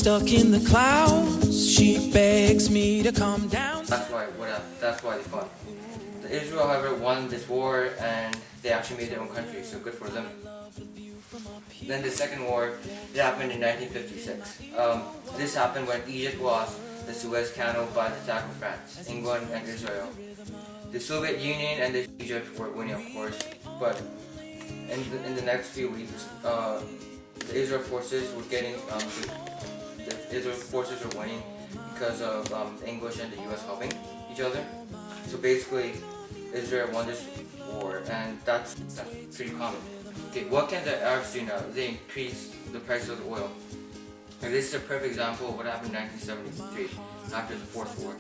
stuck in the clouds. She begs me to come down. That's why they fought. Israel, however, won this war and they actually made their own country, so good for them. Then the second war, it happened in 1956. This happened when Egypt lost the Suez Canal by the attack of France, England, and Israel. The Soviet Union and Egypt were winning, of course, but in the next few weeks, the Israel forces were winning because of English and the U.S. helping each other. So basically, Israel won this war, and that's pretty common. Okay, what can the Arabs do now? They increase the price of the oil. And this is a perfect example of what happened in 1973 after the Fourth War.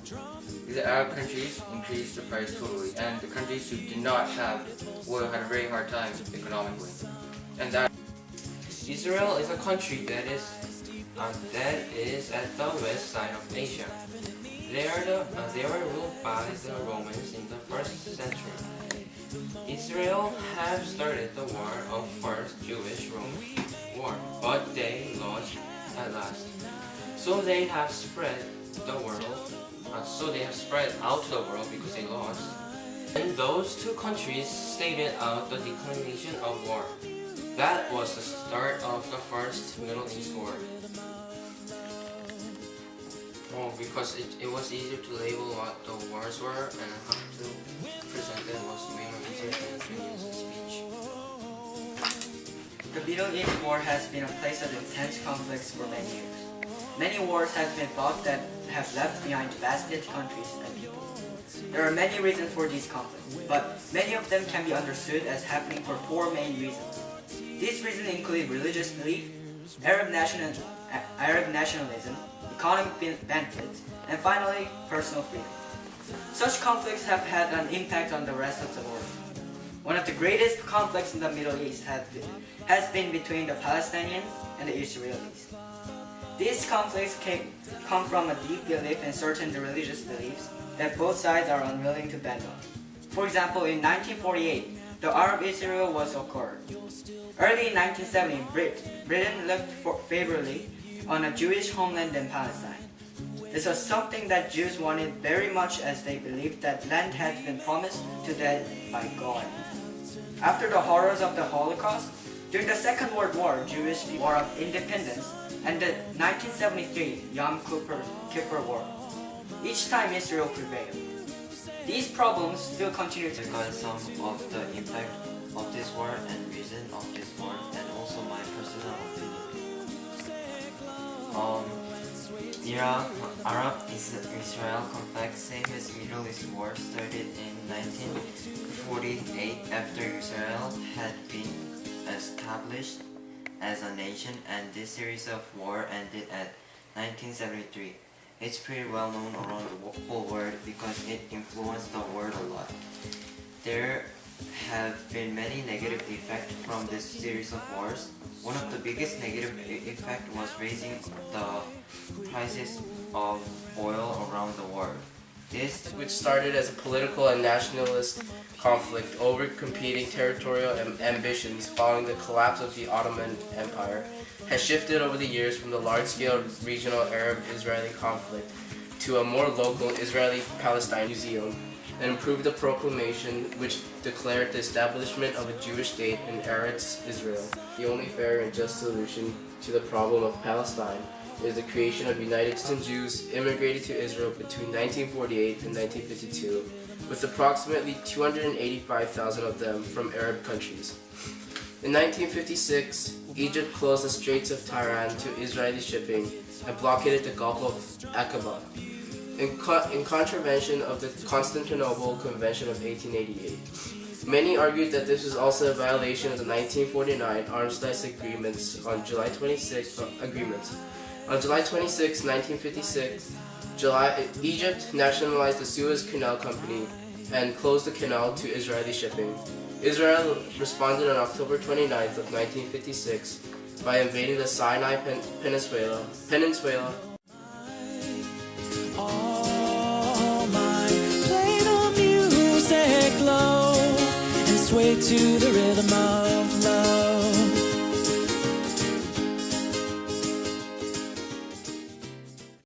The Arab countries increased the price totally, and the countries who did not have oil had a very hard time economically. And that Israel is a country that is at the west side of Asia. They were ruled by the Romans in the 1st century. Israel have started the war of First Jewish-Roman War, but they lost at last. So they have spread out to the world because they lost. And those two countries stated out the declaration of war. That was the start of the First Middle East War. Because it was easier to label what the wars were and how to present them was way more easier than use a speech. The Middle East War has been a place of intense conflicts for many years. Many wars have been fought that have left behind devastated countries and people. There are many reasons for these conflicts, but many of them can be understood as happening for four main reasons. These reasons include religious belief, Arab nationalism, economic benefits, and finally, personal freedom. Such conflicts have had an impact on the rest of the world. One of the greatest conflicts in the Middle East has been between the Palestinians and the Israelis. These conflicts come from a deep belief in certain religious beliefs that both sides are unwilling to bend on. For example, in 1948, the Arab-Israel War occurred. Early in 1970, Britain looked favorably on a Jewish homeland in Palestine. This was something that Jews wanted very much, as they believed that land had been promised to them by God. After the horrors of the Holocaust, during the Second World War, Jewish War of Independence, and the 1973 Yom Kippur War, each time Israel prevailed. These problems still continue to Because some of the impact of this war and reason of this war, and also my personal opinion. Arab-Israel conflict, same as Middle East War, started in 1948 after Israel had been established as a nation, and this series of war ended at 1973. It's pretty well known around the whole world because it influenced the world a lot. There have been many negative effects from this series of wars. One of the biggest negative effect was raising the prices of oil around the world. This, Which started as a political and nationalist conflict over competing territorial ambitions following the collapse of the Ottoman Empire, has shifted over the years from the large-scale regional Arab-Israeli conflict to a more local Israeli-Palestine museum, and improved the proclamation which declared the establishment of a Jewish state in Eretz Israel. The only fair and just solution to the problem of Palestine is the creation of United States. Jews immigrated to Israel between 1948 and 1952, with approximately 285,000 of them from Arab countries. In 1956, Egypt closed the Straits of Tiran to Israeli shipping and blockaded the Gulf of Aqaba, in contravention of the Constantinople Convention of 1888. Many argued that this was also a violation of the 1949 armistice agreements on July 26, 1956, Egypt nationalized the Suez Canal Company and closed the canal to Israeli shipping. Israel responded on October 29th of 1956 by invading the Sinai Peninsula. All mine, play the music low and sway to the rhythm of love.